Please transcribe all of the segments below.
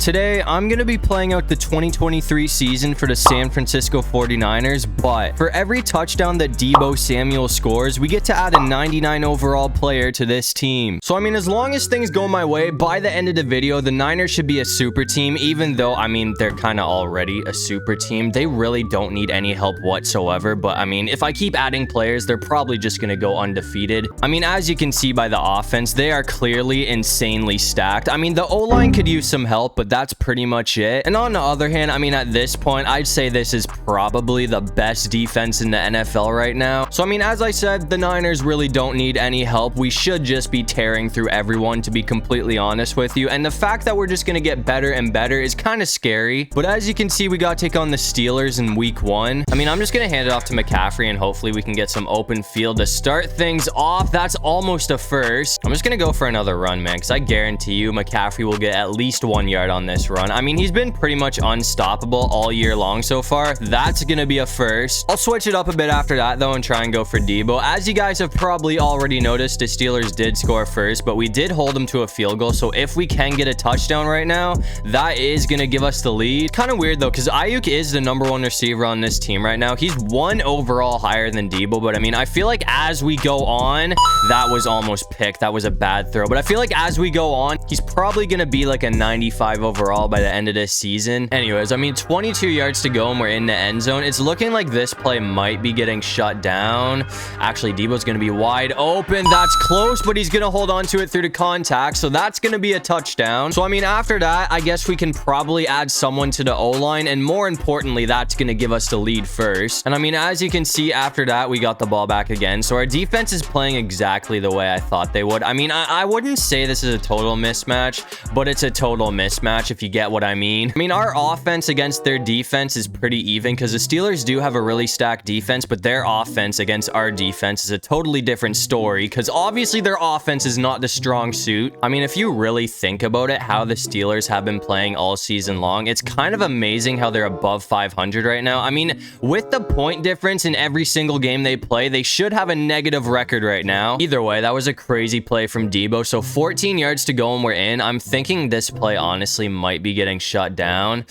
today I'm going to be playing out the 2023 season for the San Francisco 49ers, but for every touchdown that Deebo Samuel scores, we get to add a 99 overall player to this team. So, I mean, as long as things go my way, by the end of the video, the Niners should be a super team, even though, I mean, they're kind of already a super team. They really don't need any help whatsoever, but, I mean, if I keep adding players, they're probably just going to go undefeated. I mean, as you can see by the offense, they are clearly insanely stacked. I mean, the O-line could use some help, but that's pretty much it. And on the other hand, I mean, at this point, I'd say this is probably the best defense in the NFL right now. So, I mean, as I said, the Niners really don't need any help. We should just be tearing through everyone, to be completely honest with you. And the fact that we're just going to get better and better is kind of scary. But as you can see, we got to take on the Steelers in week 1. I mean, I'm just going to hand it off to McCaffrey, and hopefully we can get some open field to start things off. That's almost a first. I'm just going to go for another run, man, because I guarantee you McCaffrey will get at least 1 yard on this run. I mean, he's been pretty much unstoppable all year long so far. That's going to be a first. I'll switch it up a bit after that, though, and try and go for Deebo. As you guys have probably already noticed, the Steelers did score first, but we did hold them to a field goal. So if we can get a touchdown right now, that is going to give us the lead. Kind of weird, though, because Ayuk is the #1 receiver on this team right now. He's 1 overall higher than Deebo, but I mean, I feel like as we go on, that was almost picked. That was a bad throw, but I feel like as we go on, he's probably going to be like a 95 overall by the end of this season. Anyways, I mean, 22 yards to go and we're in the end zone. It's looking like this play might be getting shut down. Actually, Deebo's going to be wide open. That's close, but he's going to hold on to it through the contact, so that's going to be a touchdown. So, I mean, after that, I guess we can probably add someone to the O-line, and more importantly, that's going to give us the lead first. And I mean, as you can see, after that, we got the ball back again. So our defense is playing exactly the way I thought they would. I mean, I wouldn't say this is a total mismatch, but it's a total mismatch, if you get what I mean. I mean, our offense against their defense is pretty even, because the Steelers do have a really stacked defense, but their offense against our defense is a totally different story, because obviously their offense is not the strong suit. I mean, if you really think about it, how the Steelers have been playing all season long, it's kind of amazing how they're above 500 right now. I mean, with the point difference in every single game they play, they should have a negative record right now. Either way, that was a crazy play from Deebo. So 14 yards to go and we're in. I'm thinking this play honestly might be getting shut down.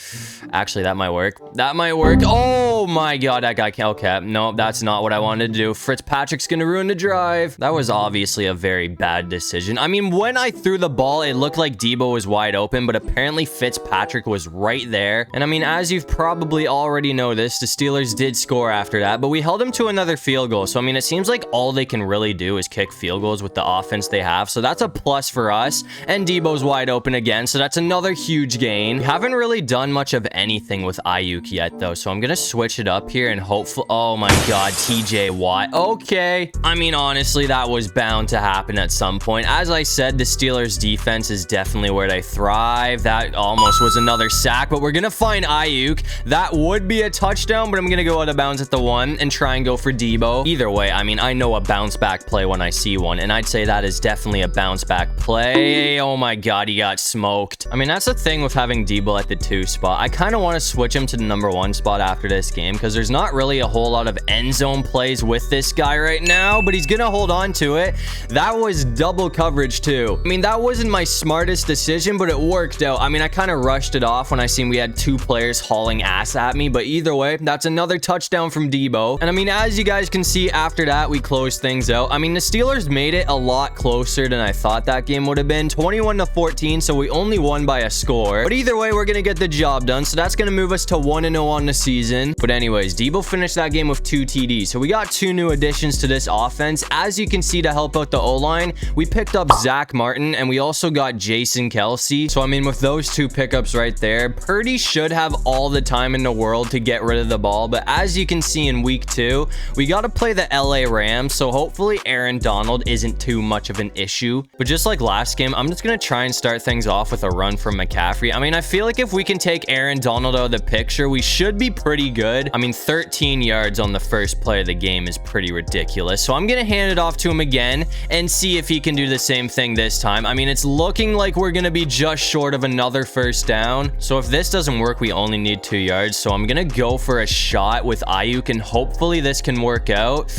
Actually, that might work. That might work. Oh my god, that guy can't. Okay, no, that's not what I wanted to do. Fitzpatrick's gonna ruin the drive. That was obviously a very bad decision. I mean, when I threw the ball, it looked like Deebo was wide open, but apparently Fitzpatrick was right there. And I mean, as you've probably already noticed, the Steelers did score after that, but we held them to another field goal. So I mean, it seems like all they can really do is kick field goals with the offense they have. So that's a plus for us. And Deebo's wide open again, so that's another huge gain. We haven't really done much of anything with Ayuk yet, though, so I'm gonna switch it up here and hopefully... Oh my god, TJ Watt. Okay. I mean, honestly, that was bound to happen at some point. As I said, the Steelers defense is definitely where they thrive. That almost was another sack, but we're gonna find Ayuk. That would be a touchdown, but I'm gonna go out of bounds at the 1 and try and go for Deebo. Either way, I mean, I know a bounce back play when I see one, and I'd say that is definitely a bounce back play. Oh my god, he got smoked. I mean, that's the thing with having Deebo at the 2 spot. I kind of want to switch him to the #1 spot after this game, because there's not really a whole lot of end zone plays with this guy right now, but he's gonna hold on to it. That was double coverage too. I mean, that wasn't my smartest decision, but it worked out. I mean, I kind of rushed it off when I seen we had 2 players hauling ass at me, but either way, that's another touchdown from Deebo. And I mean, as you guys can see, after that, we closed things out. I mean, the Steelers made it a lot closer than I thought that game would have been. 21-14, so we only won by a score. But either way, we're gonna get the job done, so that's gonna move us to 1-0 on the season. But anyways, Deebo finished that game with 2 TDs, so we got 2 new additions to this offense. As you can see, to help out the O-line, we picked up Zach Martin, and we also got Jason Kelsey. So I mean, with those 2 pickups right there, Purdy should have all the time in the world to get rid of the ball. But as you can see in week 2, we got to play the LA Rams, so hopefully Aaron Donald isn't too much of an issue. But just like last game, I'm just gonna try and start things off with a run from McCaffrey. I mean, I feel like if we can take Aaron Donald out of the picture, we should be pretty good. good. I mean, 13 yards on the first play of the game is pretty ridiculous. So I'm going to hand it off to him again and see if he can do the same thing this time. I mean, it's looking like we're going to be just short of another first down. So if this doesn't work, we only need 2 yards. So I'm going to go for a shot with Ayuk, and hopefully this can work out.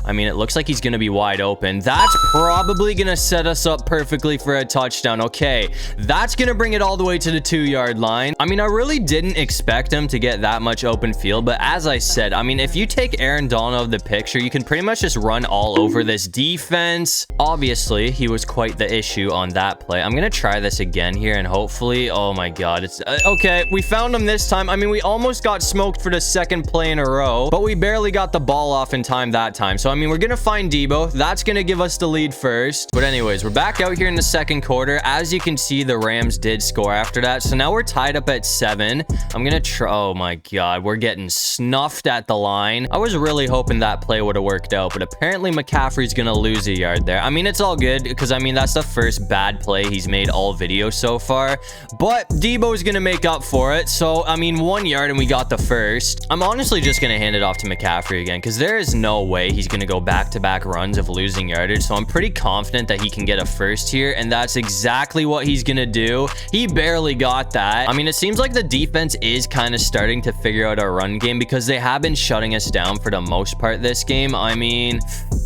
I mean, it looks like he's going to be wide open. That's probably going to set us up perfectly for a touchdown. Okay, that's going to bring it all the way to the 2-yard line. I mean, I really didn't expect him to get that much open field, but as I said, I mean, if you take Aaron Donald out of the picture, you can pretty much just run all over this defense. Obviously, he was quite the issue on that play. I'm going to try this again here, and hopefully, oh my God, it's okay. We found him this time. I mean, we almost got smoked for the second play in a row, but we barely got the ball off in time that time. So I mean, we're gonna find Deebo. That's gonna give us the lead first. But anyways, we're back out here in the second quarter. As you can see, the Rams did score after that, so now we're tied up at 7. I'm gonna try. Oh my God, we're getting snuffed at the line. I was really hoping that play would have worked out, but apparently McCaffrey's gonna lose a yard there. I mean, it's all good because I mean, that's the first bad play he's made all video so far, but Deebo's gonna make up for it. So I mean, 1 yard and we got the first. I'm honestly just gonna hand it off to McCaffrey again because there is no way he's gonna go back-to-back runs of losing yardage. So I'm pretty confident that he can get a first here, and that's exactly what he's gonna do. He barely got that. I mean, it seems like the defense is kind of starting to figure out our run game because they have been shutting us down for the most part this game. I mean,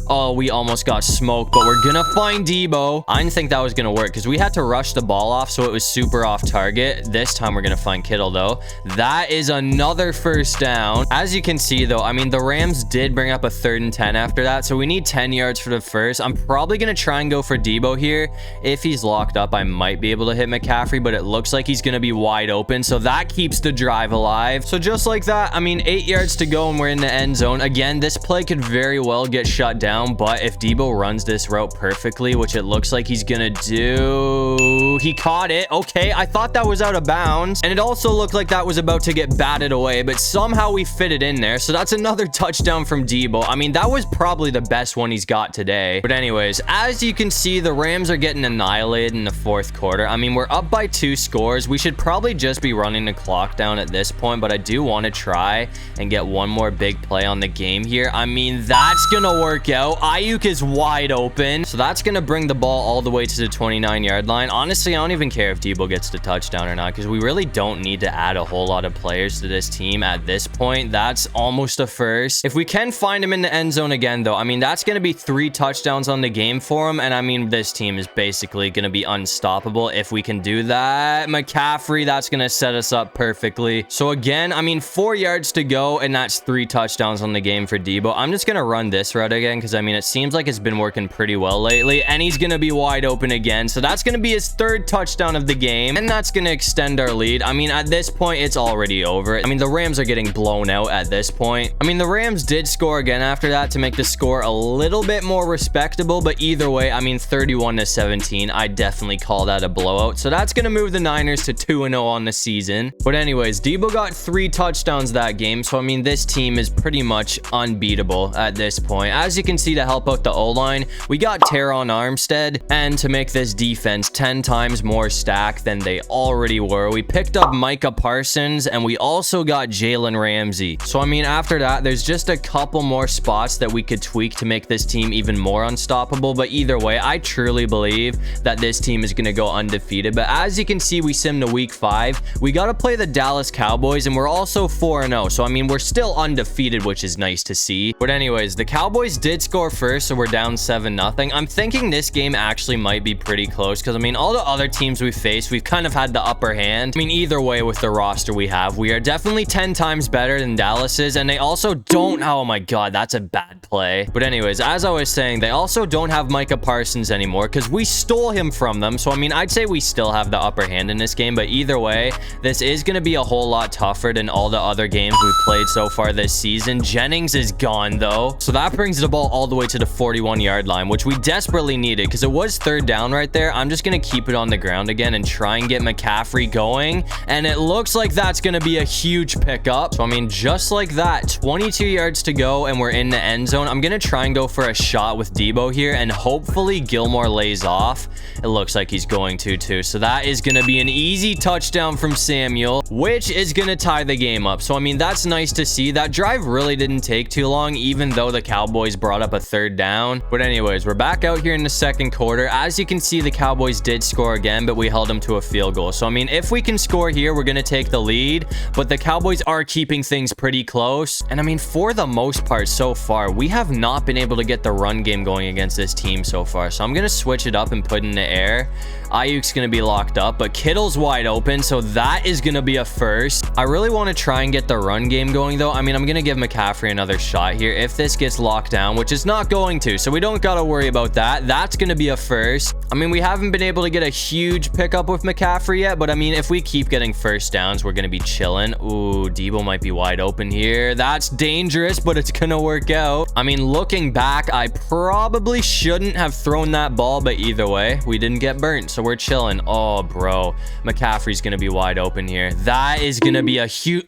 oh, we almost got smoked, but we're gonna find Deebo. I didn't think that was gonna work because we had to rush the ball off, so it was super off target. This time we're gonna find Kittle though. That is another first down. As you can see though, I mean, the Rams did bring up a 3rd and 10 after that, so we need 10 yards for the first. I'm probably gonna try and go for Deebo here. If he's locked up, I might be able to hit McCaffrey, but it looks like he's gonna be wide open, so that keeps the drive alive. So just like that, I mean, 8 yards to go and we're in the end zone. Again, this play could very well get shut down, but if Deebo runs this route perfectly, which it looks like he's gonna do, he caught it. Okay, I thought that was out of bounds, and it also looked like that was about to get batted away, but somehow we fit it in there. So that's another touchdown from Deebo. I mean, that was probably the best one he's got today. But anyways, as you can see, the Rams are getting annihilated in the 4th quarter. I mean, we're up by 2 scores. We should probably just be running the clock down at this point, but I do want to try and get one more big play on the game here. I mean, that's gonna work out. Ayuk is wide open, so that's gonna bring the ball all the way to the 29-yard line. Honestly, I don't even care if Deebo gets the touchdown or not because we really don't need to add a whole lot of players to this team at this point. That's almost a first. If we can find him in the end zone again though, I mean, that's going to be 3 touchdowns on the game for him, and I mean, this team is basically going to be unstoppable if we can do that. McCaffrey, that's going to set us up perfectly. So again, I mean, 4 yards to go, and that's 3 touchdowns on the game for Deebo. I'm just going to run this route again because I mean, it seems like it's been working pretty well lately, and he's going to be wide open again. So that's going to be his 3rd touchdown of the game, and that's going to extend our lead. I mean, at this point, it's already over. I mean, the Rams are getting blown out at this point. I mean, the Rams did score again after that to make the score a little bit more respectable, but either way, I mean, 31-17, I definitely call that a blowout. So that's going to move the Niners to 2-0 on the season. But anyways, Deebo got 3 touchdowns that game, so I mean, this team is pretty much unbeatable at this point. As you can see, to help out the O-line, we got Teron Armstead, and to make this defense 10 times more stacked than they already were, we picked up Micah Parsons, and we also got Jalen Ramsey. So I mean, after that, there's just a couple more spots that we could tweak to make this team even more unstoppable, but either way, I truly believe that this team is going to go undefeated. But as you can see, we sim to week 5. We got to play the Dallas Cowboys, and we're also 4-0, so I mean, we're still undefeated, which is nice to see. But anyways, the Cowboys did score first, so we're down 7-0. I'm thinking this game actually might be pretty close because I mean, all the other teams we faced, we've kind of had the upper hand. I mean, either way, with the roster we have, we are definitely 10 times better than Dallas is, and they also don't. Oh my God, that's a bad play. But anyways, as I was saying, they also don't have Micah Parsons anymore because we stole him from them. So I mean, I'd say we still have the upper hand in this game, but either way, this is going to be a whole lot tougher than all the other games we've played so far this season. Jennings is gone though, so that brings the ball all the way to the 41-yard line, which we desperately needed because it was 3rd down right there. I'm just going to keep it on the ground again and try and get McCaffrey going, and it looks like that's going to be a huge pickup. So I mean, just like that, 22 yards to go and we're in the end zone. I'm going to try and go for a shot with Deebo here, and hopefully Gilmore lays off. It looks like he's going to too. So that is going to be an easy touchdown from Samuel, which is going to tie the game up. So I mean, mean, that's nice to see. That drive really didn't take too long, even though the Cowboys brought up a third down. But anyways, we're back out here in the second quarter. As you can see, the Cowboys did score again, but we held them to a field goal. So, I mean, if we can score here, we're going to take the lead. But the Cowboys are keeping things pretty close. And I mean, for the most part so far, we have not been able to get the run game going against this team so far. So I'm going to switch it up and put in the air. Ayuk's going to be locked up, but Kittle's wide open, so that is going to be a first. I really want to try and get the run game going, though. I mean, I'm going to give McCaffrey another shot here if this gets locked down, which is not going to, so we don't got to worry about that. That's going to be a first. I mean, we haven't been able to get a huge pickup with McCaffrey yet, but I mean, if we keep getting first downs, we're going to be chilling. Ooh, Deebo might be wide open here. That's dangerous, but it's going to work out. I mean, looking back, I probably shouldn't have thrown that ball, but either way, we didn't get burnt, so we're chilling. Oh, bro. McCaffrey's going to be wide open here. That is going to be a huge...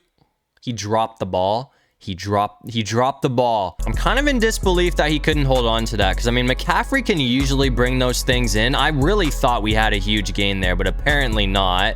He dropped the ball. He dropped the ball. I'm kind of in disbelief that he couldn't hold on to that, because I mean, McCaffrey can usually bring those things in. I really thought we had a huge gain there, but apparently not.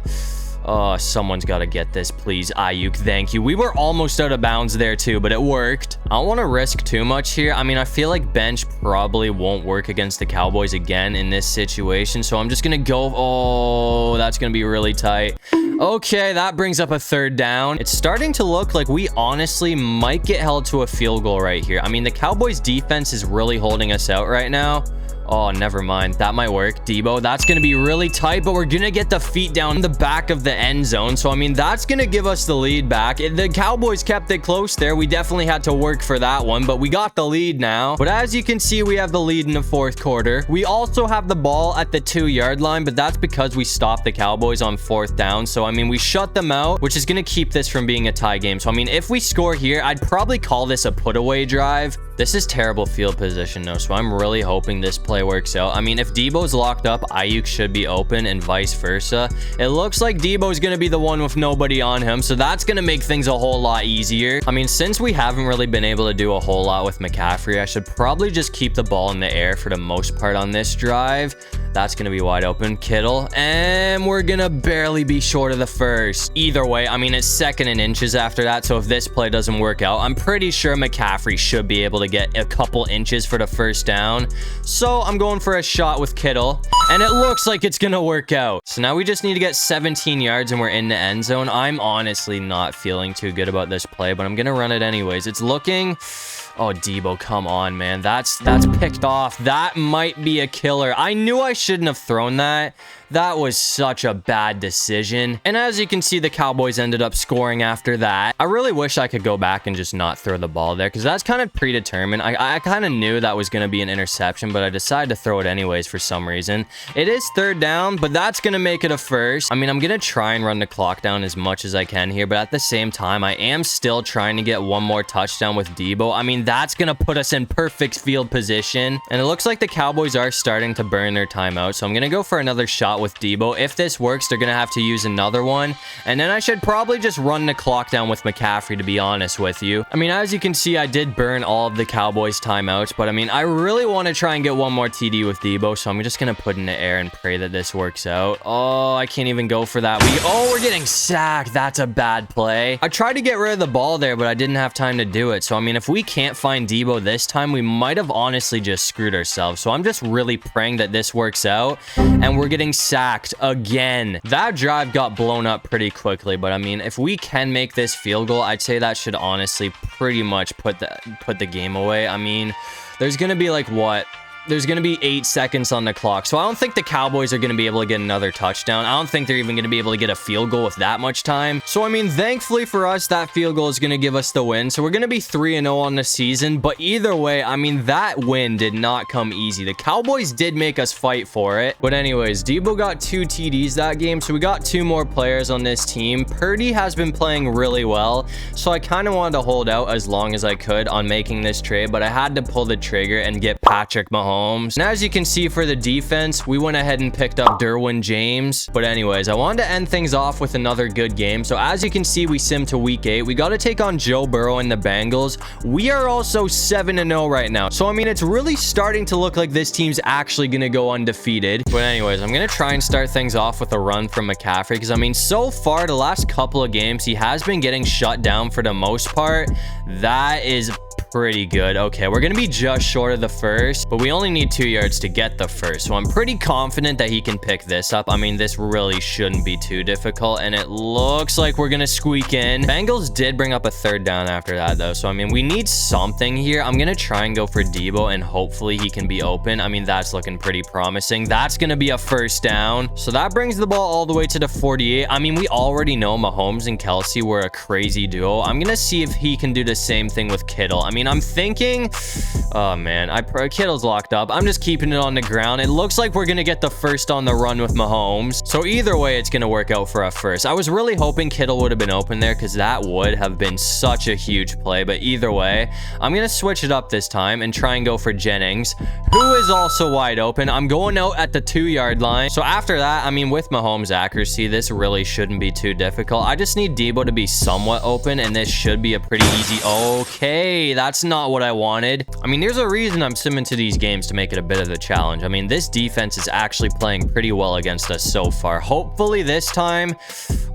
Oh, someone's got to get this, please. Ayuk, thank you. We were almost out of bounds there too, but it worked. I don't want to risk too much here. I mean, I feel like bench probably won't work against the Cowboys again in this situation, so I'm just going to go. Oh, that's going to be really tight. Okay, that brings up a third down. It's starting to look like we honestly might get held to a field goal right here. I mean, the Cowboys defense is really holding us out right now. Oh, never mind. That might work. Deebo, that's going to be really tight, but we're going to get the feet down the back of the end zone. So, I mean, that's going to give us the lead back. The Cowboys kept it close there. We definitely had to work for that one, but we got the lead now. But as you can see, we have the lead in the fourth quarter. We also have the ball at the 2-yard line, but that's because we stopped the Cowboys on fourth down. So, I mean, we shut them out, which is going to keep this from being a tie game. So, I mean, if we score here, I'd probably call this a put-away drive. This is terrible field position, though, so I'm really hoping this play works out. I mean, if Deebo's locked up, Ayuk should be open and vice versa. It looks like Deebo's going to be the one with nobody on him, so that's going to make things a whole lot easier. I mean, since we haven't really been able to do a whole lot with McCaffrey, I should probably just keep the ball in the air for the most part on this drive. That's going to be wide open. Kittle, and we're going to barely be short of the first. Either way, I mean, it's second and inches after that, so if this play doesn't work out, I'm pretty sure McCaffrey should be able to get a couple inches for the first down. So I'm going for a shot with Kittle, and it looks like it's going to work out. So now we just need to get 17 yards, and we're in the end zone. I'm honestly not feeling too good about this play, but I'm going to run it anyways. It's looking... Oh, Deebo, come on, man. That's picked off. That might be a killer. I knew I shouldn't have thrown that. That was such a bad decision. And as you can see, the Cowboys ended up scoring after that. I really wish I could go back and just not throw the ball there, because that's kind of predetermined. I kind of knew that was going to be an interception, but I decided to throw it anyways for some reason. It is third down, but that's going to make it a first. I mean, I'm going to try and run the clock down as much as I can here, but at the same time, I am still trying to get one more touchdown with Deebo. I mean, that's going to put us in perfect field position. And it looks like the Cowboys are starting to burn their timeout, so I'm going to go for another shot with Deebo. If this works, they're going to have to use another one. And then I should probably just run the clock down with McCaffrey, to be honest with you. I mean, as you can see, I did burn all of the Cowboys timeouts, but I mean, I really want to try and get one more TD with Deebo, so I'm just going to put in the air and pray that this works out. Oh, I can't even go for that. We're getting sacked. That's a bad play. I tried to get rid of the ball there, but I didn't have time to do it. So, I mean, if we can't find Deebo this time, we might have honestly just screwed ourselves. So I'm just really praying that this works out, and we're getting sacked again. That drive got blown up pretty quickly, but I mean, if we can make this field goal, I'd say that should honestly pretty much put the game away. I mean, there's gonna be like what? There's going to be 8 seconds on the clock. So I don't think the Cowboys are going to be able to get another touchdown. I don't think they're even going to be able to get a field goal with that much time. So, I mean, thankfully for us, that field goal is going to give us the win. So we're going to be 3-0 on the season. But either way, I mean, that win did not come easy. The Cowboys did make us fight for it. But anyways, Deebo got 2 TDs that game. So we got 2 more players on this team. Purdy has been playing really well. So I kind of wanted to hold out as long as I could on making this trade. But I had to pull the trigger and get Patrick Mahomes. And as you can see for the defense, we went ahead and picked up Derwin James. But anyways, I wanted to end things off with another good game. So as you can see, we sim to week 8. We got to take on Joe Burrow and the Bengals. We are also 7-0 right now. So, I mean, it's really starting to look like this team's actually going to go undefeated. But anyways, I'm going to try and start things off with a run from McCaffrey because, I mean, so far, the last couple of games, he has been getting shut down for the most part. That is pretty good. Okay, we're gonna be just short of the first, but we only need 2 yards to get the first, so I'm pretty confident that he can pick this up. I mean, this really shouldn't be too difficult, and it looks like we're gonna squeak in. Bengals did bring up a 3rd down after that, though, so I mean, we need something here. I'm gonna try and go for Deebo, and hopefully he can be open. I mean, that's looking pretty promising. That's gonna be a 1st down, so that brings the ball all the way to the 48. I mean, we already know Mahomes and Kelsey were a crazy duo. I'm gonna see if he can do the same thing with Kittle. I mean, I'm thinking, oh man, Kittle's locked up. I'm just keeping it on the ground. It looks like we're gonna get the 1st on the run with Mahomes, so either way it's gonna work out for a 1st. I was really hoping Kittle would have been open there because that would have been such a huge play, but either way, I'm gonna switch it up this time and try and go for Jennings, who is also wide open. I'm going out at the 2-yard line, so after that, I mean, with Mahomes' accuracy, this really shouldn't be too difficult. I just need Deebo to be somewhat open, and this should be a pretty easy. Okay, that's not what I wanted. I mean, there's a reason I'm simming to these games to make it a bit of a challenge. I mean, this defense is actually playing pretty well against us so far. Hopefully this time,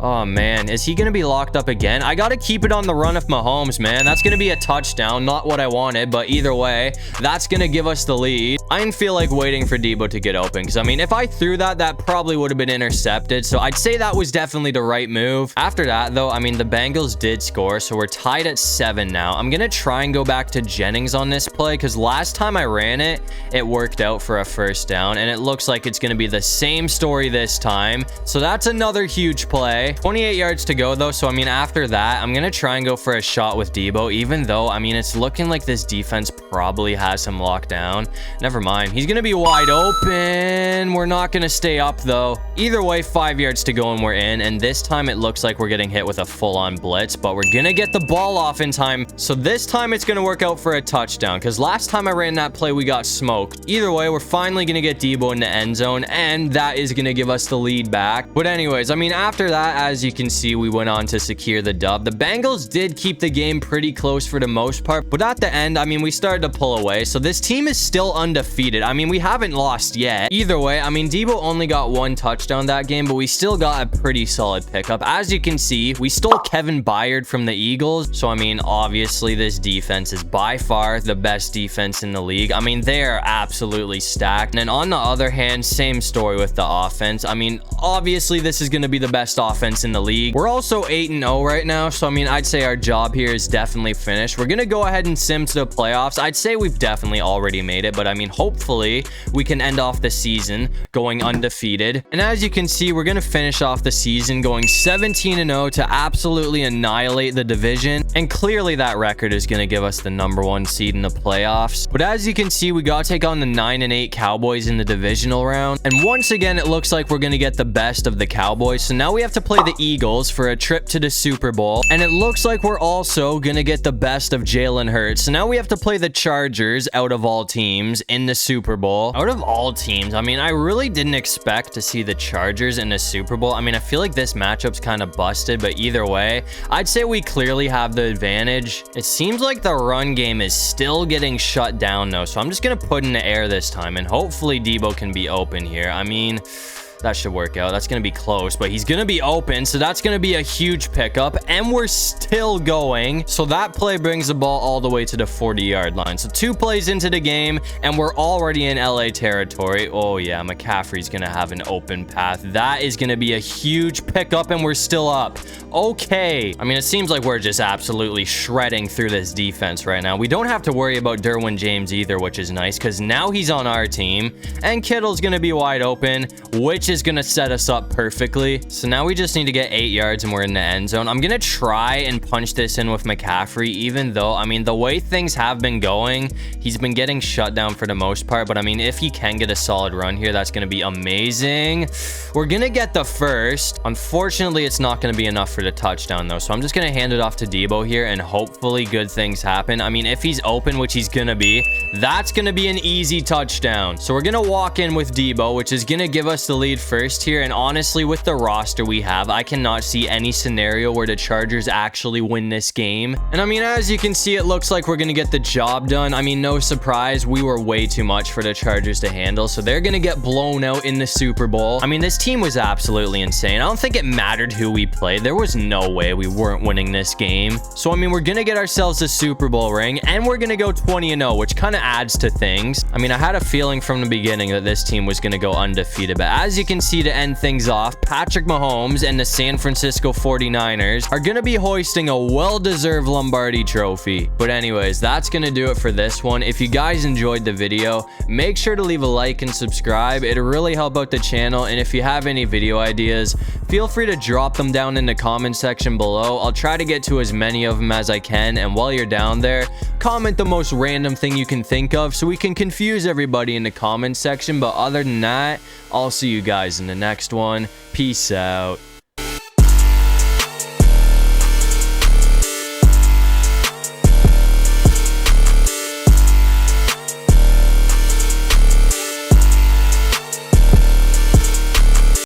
oh man, is he gonna be locked up again? I gotta keep it on the run of Mahomes, man. That's gonna be a touchdown, not what I wanted, but either way, that's gonna give us the lead. I didn't feel like waiting for Deebo to get open because, I mean, if I threw that, that probably would have been intercepted, so I'd say that was definitely the right move. After that, though, I mean, the Bengals did score, so we're tied at 7 now. I'm gonna try and go back to Jennings on this play because last time I ran it, it worked out for a 1st down, and it looks like it's going to be the same story this time. So that's another huge play. 28 yards to go, though, so I mean, after that, I'm going to try and go for a shot with Deebo, even though, I mean, it's looking like this defense probably has him locked down. Never mind. He's going to be wide open. We're not going to stay up, though. Either way, 5 yards to go, and we're in, and this time it looks like we're getting hit with a full-on blitz, but we're going to get the ball off in time. So this time it's going to work out for a touchdown because last time I ran that play, we got smoked. Either way, we're finally going to get Deebo in the end zone, and that is going to give us the lead back. But anyways, I mean, after that, as you can see, we went on to secure the dub. The Bengals did keep the game pretty close for the most part, but at the end, I mean, we started to pull away. So this team is still undefeated. I mean, we haven't lost yet. Either way, I mean, Deebo only got 1 touchdown that game, but we still got a pretty solid pickup. As you can see, we stole Kevin Byard from the Eagles. So, I mean, obviously, this defense is by far the best defense in the league. I mean, they are absolutely stacked. And then on the other hand, same story with the offense. I mean, obviously, this is going to be the best offense in the league. We're also 8-0 right now. So, I mean, I'd say our job here is definitely finished. We're going to go ahead and sim to the playoffs. I'd say we've definitely already made it. But, I mean, hopefully, we can end off the season going undefeated. And as you can see, we're going to finish off the season going 17-0 to absolutely annihilate the division. And clearly, that record is going to give us the #1 seed in the playoffs. But as you can see, we got to take on the 9-8 Cowboys in the divisional round. And once again, it looks like we're going to get the best of the Cowboys. So now we have to play the Eagles for a trip to the Super Bowl. And it looks like we're also going to get the best of Jalen Hurts. So now we have to play the Chargers out of all teams in the Super Bowl. Out of all teams, I mean, I really didn't expect to see the Chargers in the Super Bowl. I mean, I feel like this matchup's kind of busted, but either way, I'd say we clearly have the advantage. It seems like the run game is still getting shut down though, so I'm just gonna put in the air this time, and hopefully Deebo can be open here. I mean, that should work out. That's going to be close, but he's going to be open, so that's going to be a huge pickup, and we're still going. So that play brings the ball all the way to the 40-yard line. So 2 plays into the game, and we're already in LA territory. Oh, yeah, McCaffrey's going to have an open path. That is going to be a huge pickup, and we're still up. Okay. I mean, it seems like we're just absolutely shredding through this defense right now. We don't have to worry about Derwin James either, which is nice, because now he's on our team, and Kittle's going to be wide open, which which is going to set us up perfectly. So now we just need to get 8 yards and we're in the end zone. I'm going to try and punch this in with McCaffrey, even though, I mean, the way things have been going, he's been getting shut down for the most part. But I mean, if he can get a solid run here, that's going to be amazing. We're going to get the first. Unfortunately, it's not going to be enough for the touchdown though. So I'm just going to hand it off to Deebo here and hopefully good things happen. I mean, if he's open, which he's going to be, that's going to be an easy touchdown. So we're going to walk in with Deebo, which is going to give us the lead first here. And honestly, with the roster we have, I cannot see any scenario where the Chargers actually win this game. And I mean, as you can see, it looks like we're going to get the job done. I mean, no surprise, we were way too much for the Chargers to handle. So they're going to get blown out in the Super Bowl. I mean, this team was absolutely insane. I don't think it mattered who we played. There was no way we weren't winning this game. So, I mean, we're going to get ourselves a Super Bowl ring and we're going to go 20-0, which kind of adds to things. I mean, I had a feeling from the beginning that this team was going to go undefeated, but as you can see, to end things off, Patrick Mahomes and the San Francisco 49ers are going to be hoisting a well-deserved Lombardi trophy. But anyways, that's going to do it for this one. If you guys enjoyed the video, make sure to leave a like and subscribe. It'll really help out the channel. And if you have any video ideas, feel free to drop them down in the comment section below. I'll try to get to as many of them as I can. And while you're down there, comment the most random thing you can think of so we can confuse everybody in the comment section. But other than that, I'll see you guys in the next one. Peace out.